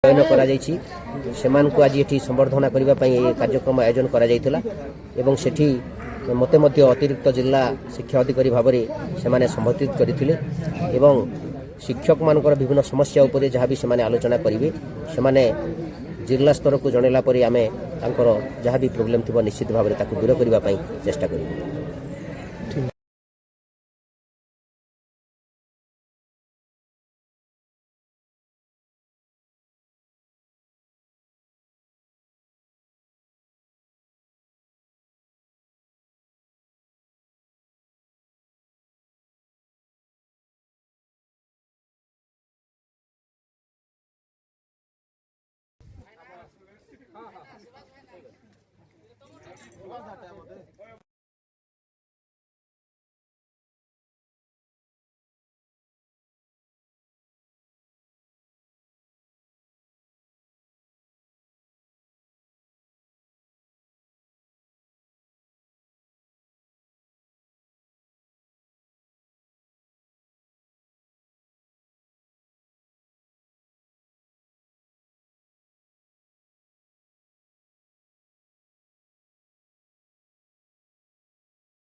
ଚୟନ କରାଯାଇଛି। ସେମାନଙ୍କୁ ଆଜି ଏଠି ସମ୍ବର୍ଦ୍ଧନା କରିବା ପାଇଁ ଏହି କାର୍ଯ୍ୟକ୍ରମ ଆୟୋଜନ କରାଯାଇଥିଲା ଏବଂ ସେଠି ମୋତେ ମଧ୍ୟ ଅତିରିକ୍ତ ଜିଲ୍ଲା ଶିକ୍ଷା ଅଧିକାରୀ ଭାବରେ ସେମାନେ ସମ୍ବୋଧିତ କରିଥିଲେ ଏବଂ ଶିକ୍ଷକମାନଙ୍କର ବିଭିନ୍ନ ସମସ୍ୟା ଉପରେ ଯାହା ବି ସେମାନେ ଆଲୋଚନା କରିବେ ସେମାନେ ଜିଲ୍ଲା ସ୍ତରକୁ ଜଣାଇଲା ପରେ ଆମେ ତାଙ୍କର ଯାହା ବି ପ୍ରୋବ୍ଲେମ୍ ଥିବ ନିଶ୍ଚିତ ଭାବରେ ତାକୁ ଦୂର କରିବା ପାଇଁ ଚେଷ୍ଟା କରିବୁ।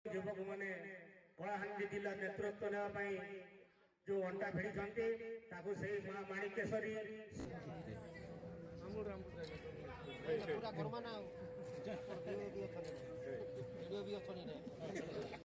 युवक मैंने कलाहांडी जिला नेतृत्व नापी जो अंटा भिड़ी से माणिकेश्वरी